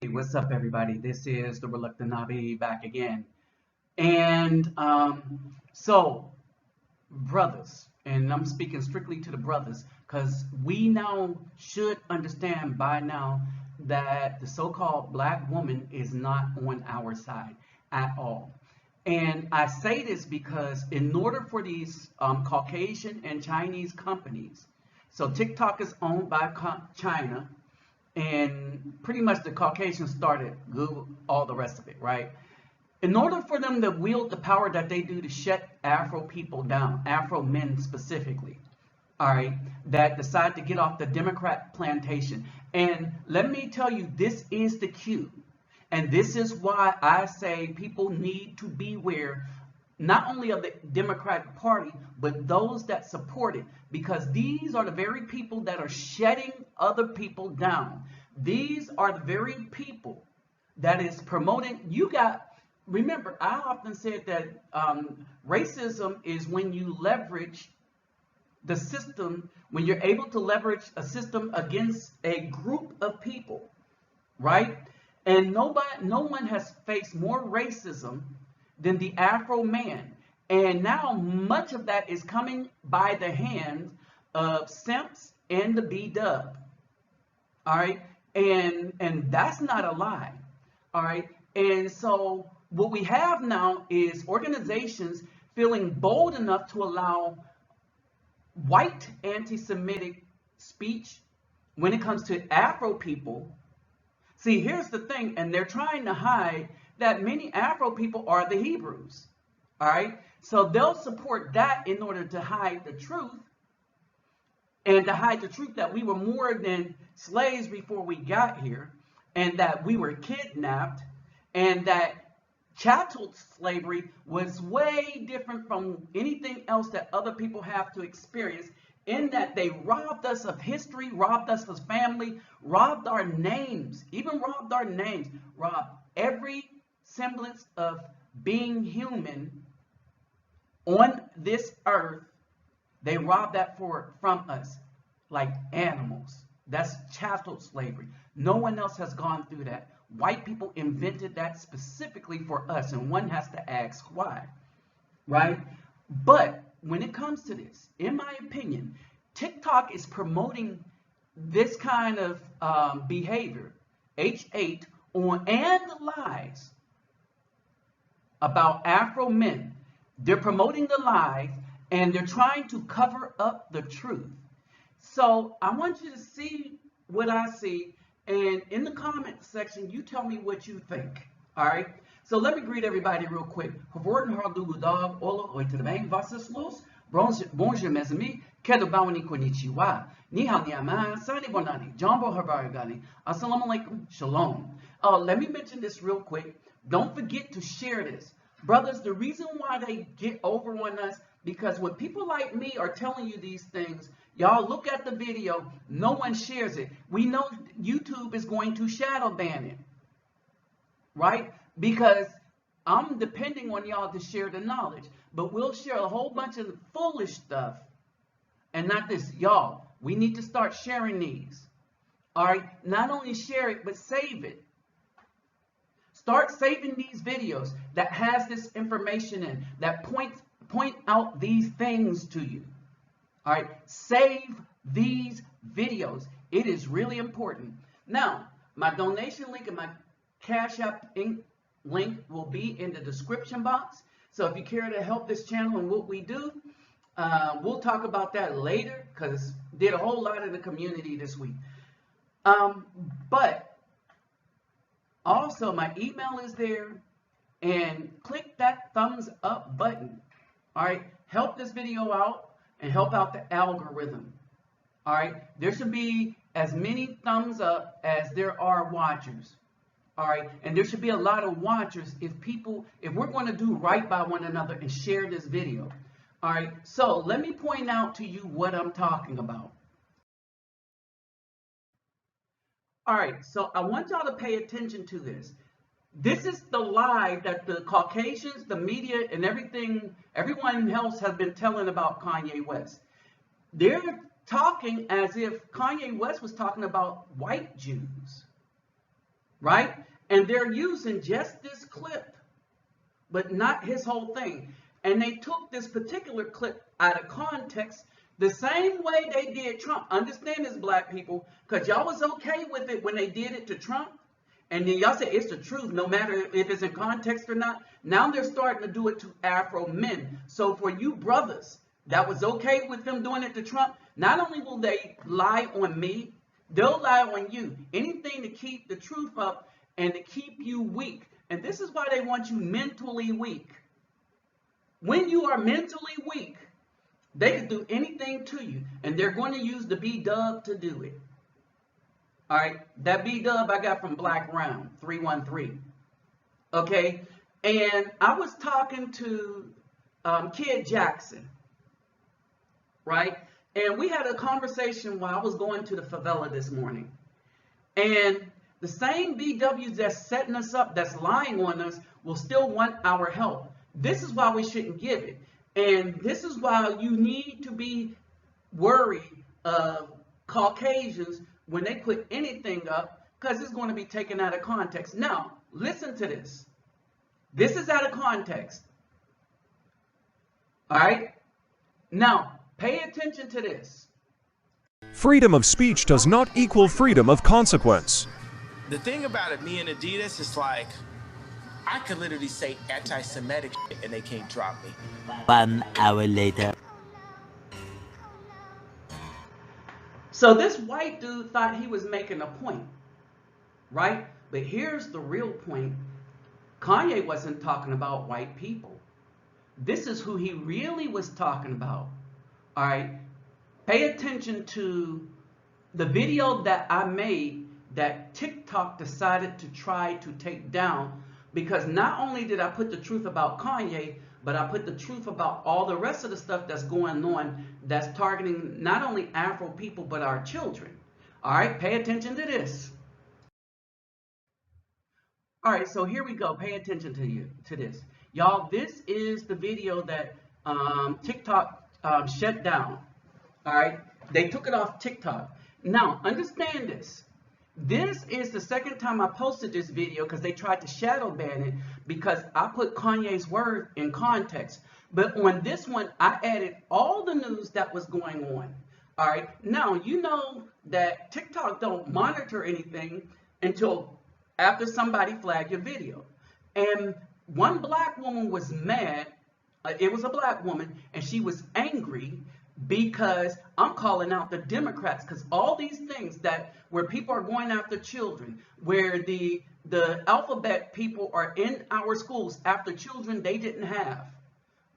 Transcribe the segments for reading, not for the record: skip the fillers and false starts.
Hey, what's up, everybody? This is the Reluctant Nabi back again. And so, brothers, and I'm speaking strictly to the brothers, because we now should understand by now that the so-called black woman is not on our side at all. And I say this because in order for these Caucasian and Chinese companies, so TikTok is owned by China, and pretty much the Caucasians started Google, all the rest of it, right? In order for them to wield the power that they do to shut Afro people down, Afro men specifically, all right, that decide to get off the Democrat plantation. And let me tell you, this is the cue. And this is why I say people need to beware not only of the Democratic Party, but those that support it, because these are the very people that are shutting other people down. These are the very people that is promoting. Remember, I often said that racism is when you leverage the system, when you're able to leverage a system against a group of people, right? And no one has faced more racism than the Afro man. And now much of that is coming by the hand of simps and the B-dub. All right. And that's not a lie. All right. And so what we have now is organizations feeling bold enough to allow white anti-Semitic speech when it comes to Afro people. See, here's the thing, and they're trying to hide that many Afro people are the Hebrews, all right? So they'll support that in order to hide the truth, and to hide the truth that we were more than slaves before we got here, and that we were kidnapped, and that chattel slavery was way different from anything else that other people have to experience, in that they robbed us of history, robbed us of family, robbed our names, even robbed our names, robbed every semblance of being human on this earth. They robbed that from us like animals. That's chattel slavery. No one else has gone through that. White people invented that specifically for us, and one has to ask why, right? But when it comes to this, in my opinion, TikTok is promoting this kind of behavior, H8, and the lies about Afro men. They're promoting the lies, and they're trying to cover up the truth. So I want you to see what I see, and in the comment section, you tell me what you think. All right. So let me greet everybody real quick. Bonjour mes amis, kedo bawani konnichiwa, ni hao ni ama, sani bonani, jumbo habarigani, assalamu alaikum, shalom. Let me mention this real quick. Don't forget to share this. Brothers, the reason why they get over on us, because when people like me are telling you these things, y'all look at the video, no one shares it. We know YouTube is going to shadow ban it, right? Because I'm depending on y'all to share the knowledge, but we'll share a whole bunch of foolish stuff and not this. Y'all, we need to start sharing these. All right, not only share it, but save it. Start saving these videos that has this information in, that point out these things to you. All right, save these videos. It is really important. Now, my donation link and my Cash App link will be in the description box. So if you care to help this channel and what we do, we'll talk about that later, because did a whole lot in the community this week. But also my email is there, and click that thumbs up button. All right, help this video out and help out the algorithm. All right, there should be as many thumbs up as there are watchers. All right, and there should be a lot of watchers if we're going to do right by one another and share this video. All right, so let me point out to you what I'm talking about. All right, so I want y'all to pay attention to this. This is the lie that the Caucasians, the media, and everyone else has been telling about Kanye West. They're talking as if Kanye West was talking about white Jews. right? And they're using just this clip, but not his whole thing. And they took this particular clip out of context the same way they did Trump. Understand this, black people, because y'all was okay with it when they did it to Trump. And then y'all say it's the truth, no matter if it's in context or not. Now they're starting to do it to Afro men. So for you brothers that was okay with them doing it to Trump, not only will they lie on me, they'll lie on you. Anything to keep the truth up and to keep you weak. And this is why they want you mentally weak. When you are mentally weak, they can do anything to you. And they're going to use the B-dub to do it. All right, that B-dub I got from Black Round 313. Okay, and I was talking to Kid Jackson, right? And we had a conversation while I was going to the favela this morning. And the same BWs that's setting us up, that's lying on us, will still want our help. This is why we shouldn't give it. And this is why you need to be worried of Caucasians when they put anything up, because it's going to be taken out of context. Now, listen to this. This is out of context. All right? Now, pay attention to this. Freedom of speech does not equal freedom of consequence. The thing about it, me and Adidas, is like, I could literally say anti-Semitic shit and they can't drop me. 1 hour later. So this white dude thought he was making a point, right? But here's the real point. Kanye wasn't talking about white people. This is who he really was talking about. All right? Pay attention to the video that I made that TikTok decided to try to take down, because not only did I put the truth about Kanye, but I put the truth about all the rest of the stuff that's going on that's targeting not only Afro people, but our children. All right, pay attention to this. All right, so here we go. Pay attention to this. Y'all, this is the video that TikTok shut down. All right, they took it off TikTok. Now, understand this. This is the second time I posted this video because they tried to shadow ban it because I put Kanye's word in context. But on this one, I added all the news that was going on. All right. Now, you know that TikTok don't monitor anything until after somebody flagged your video. And one black woman was mad. It was a black woman, and she was angry because I'm calling out the Democrats, because all these things that where people are going after children, where the alphabet people are in our schools after children they didn't have,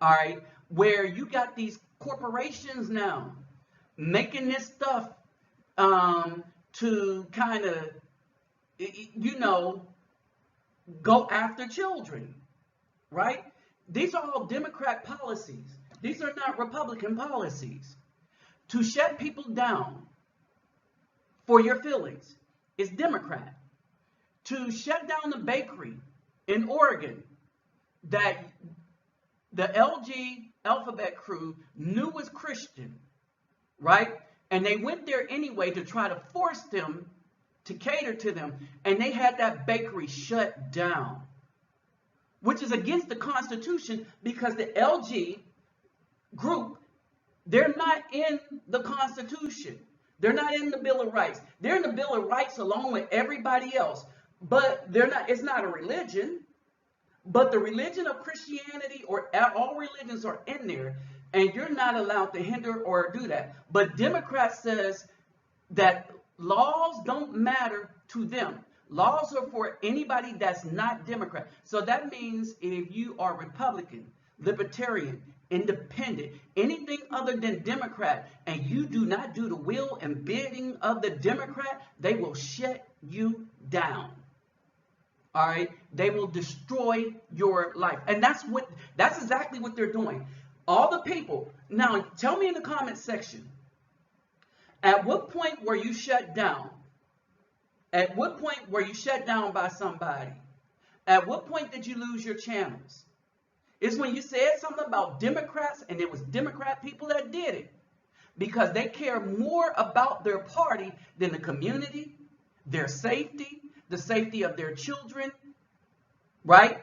all right, where you got these corporations now making this stuff to kind of, you know, go after children, right? These are all Democrat policies. These are not Republican policies. To shut people down for your feelings is Democrat. To shut down the bakery in Oregon that the LG alphabet crew knew was Christian, right? And they went there anyway to try to force them to cater to them. And they had that bakery shut down, which is against the Constitution, because the LG group, they're not in the Constitution. They're not in the Bill of Rights. They're in the Bill of Rights along with everybody else, but they're not. It's not a religion, but the religion of Christianity or all religions are in there, and you're not allowed to hinder or do that. But Democrat says that laws don't matter to them. Laws are for anybody that's not Democrat. So that means if you are Republican, Libertarian, Independent, anything other than Democrat, and you do not do the will and bidding of the Democrat, they will shut you down. All right, they will destroy your life, and that's exactly what they're doing. All the people. Now, tell me in the comment section, at what point were you shut down? At what point were you shut down by somebody? At what point did you lose your channels? It's when you said something about Democrats, and it was Democrat people that did it, because they care more about their party than the community, their safety, the safety of their children, right?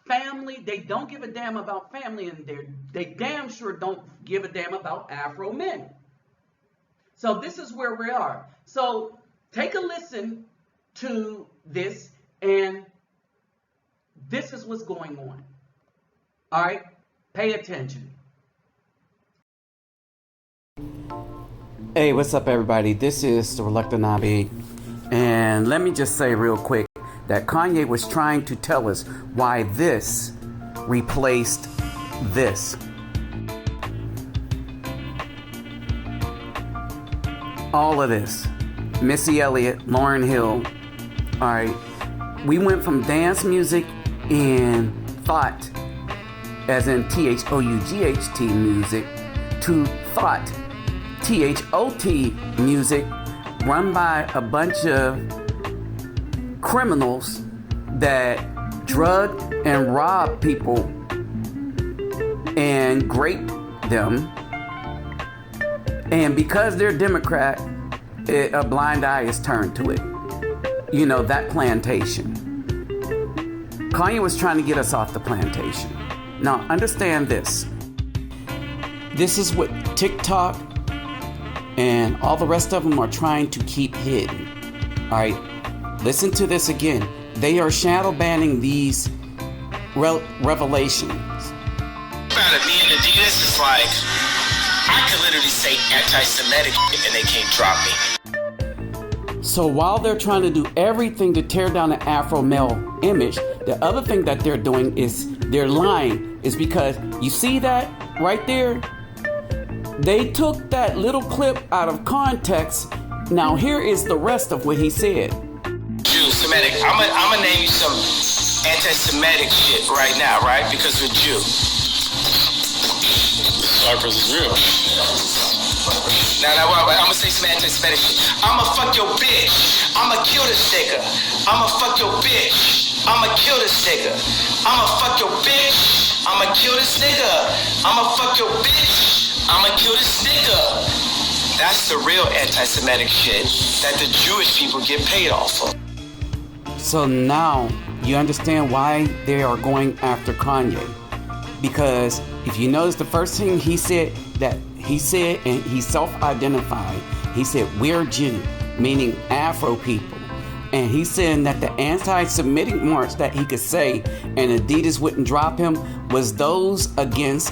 Family, they don't give a damn about family, and they damn sure don't give a damn about Afro men. So this is where we are. So take a listen to this, and this is what's going on. All right? Pay attention. Hey, what's up, everybody? This is the refugetemplenabi, and let me just say real quick that Kanye was trying to tell us why this replaced this. All of this. Missy Elliott, Lauryn Hill. All right. We went from dance music and thought, as in THOUGHT music, to thought, THOT music, run by a bunch of criminals that drug and rob people and grape them. And because they're Democrat, a blind eye is turned to it. You know, that plantation. Kanye was trying to get us off the plantation. Now, understand this. This is what TikTok and all the rest of them are trying to keep hidden. All right, listen to this again. They are shadow banning these revelations. About it, me and Adidas is like, I could literally say anti-Semitic and they can't drop me. So while they're trying to do everything to tear down the Afro male image, the other thing that they're doing is they're lying. Is because you see that right there? They took that little clip out of context. Now here is the rest of what he said. Jew, Semitic. I'm gonna name you some anti-Semitic shit right now, right? Because we're Jew. Cypress is real. Now, I'm gonna say some anti-Semitic shit. I'ma fuck your bitch. I'ma kill this nigga. I'ma fuck your bitch. I'ma kill this nigga. I'ma fuck your bitch. I'ma kill this nigga. I'ma fuck your bitch. I'ma kill this nigga. That's the real anti-Semitic shit that the Jewish people get paid off of. So now you understand why they are going after Kanye. Because if you notice, the first thing he said, and he self-identified, he said, we're Jew, meaning Afro people. And he's saying that the anti-Semitic march that he could say and Adidas wouldn't drop him was those against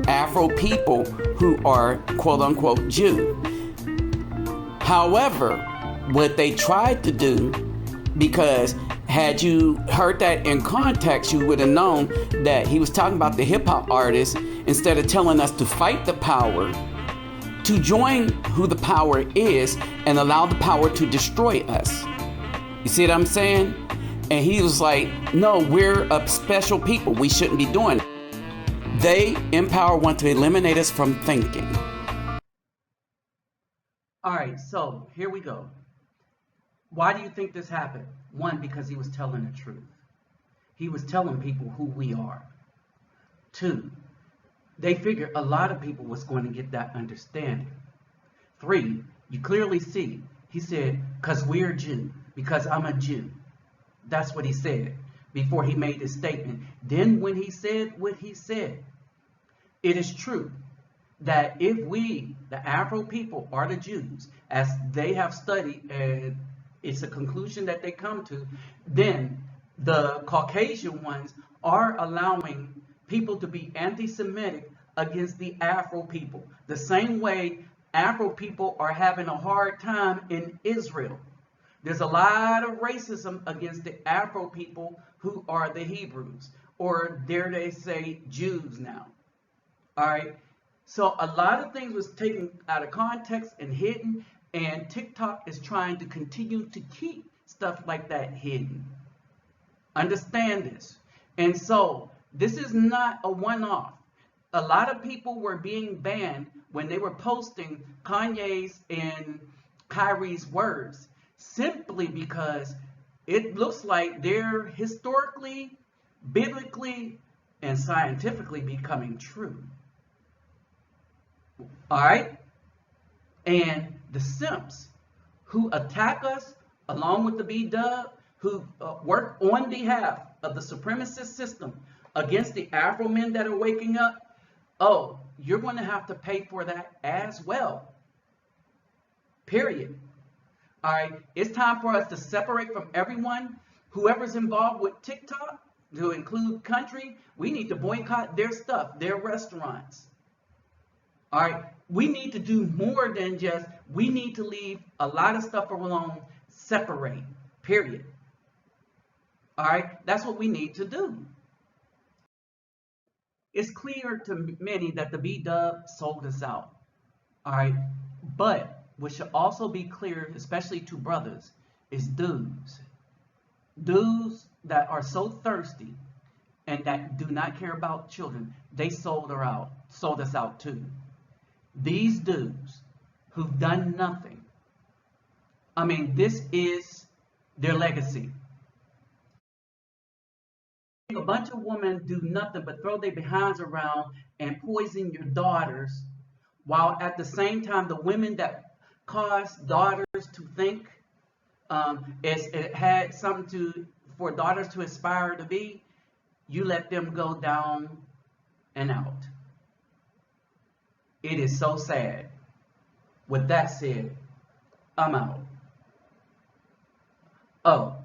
Afro people who are quote-unquote Jew. However, what they tried to do, because had you heard that in context, you would have known that he was talking about the hip-hop artists. Instead of telling us to fight the power, to join who the power is and allow the power to destroy us. You see what I'm saying? And he was like, no, we're a special people. We shouldn't be doing it. They, in power, want to eliminate us from thinking. All right, so here we go. Why do you think this happened? One, because he was telling the truth. He was telling people who we are. Two, they figured a lot of people was going to get that understanding. Three, you clearly see, he said, because we're Jew, because I'm a Jew. That's what he said before he made his statement. Then when he said what he said, it is true that if we, the Afro people, are the Jews, as they have studied, and it's a conclusion that they come to, then the Caucasian ones are allowing people to be anti-Semitic against the Afro people. The same way Afro people are having a hard time in Israel. There's a lot of racism against the Afro people who are the Hebrews, or dare they say Jews now. All right. So a lot of things was taken out of context and hidden, and TikTok is trying to continue to keep stuff like that hidden. Understand this. And so this is not a one-off. A lot of people were being banned when they were posting Kanye's and Kyrie's words, simply because it looks like they're historically, biblically, and scientifically becoming true. All right? And the simps who attack us, along with the B-Dub, who work on behalf of the supremacist system against the Afro men that are waking up, oh, you're going to have to pay for that as well. Period. All right, it's time for us to separate from everyone. Whoever's involved with TikTok, to include country, we need to boycott their stuff, their restaurants. All right, we need to do more than just, we need to leave a lot of stuff alone, separate, period. All right, that's what we need to do. It's clear to many that the B-Dub sold us out. All right, but what should also be clear, especially to brothers, is dudes. Dudes that are so thirsty and that do not care about children, they sold us out too. These dudes who've done nothing, I mean, this is their legacy. A bunch of women do nothing but throw their behinds around and poison your daughters, while at the same time the women that cause daughters to think it had something for daughters to aspire to be, you let them go down and out. It is so sad. With that said, I'm out. Oh,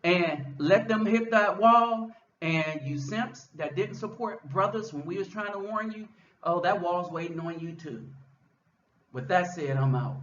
and let them hit that wall. And you simps that didn't support brothers when we was trying to warn you, oh, that wall's waiting on you too. With that said, I'm out.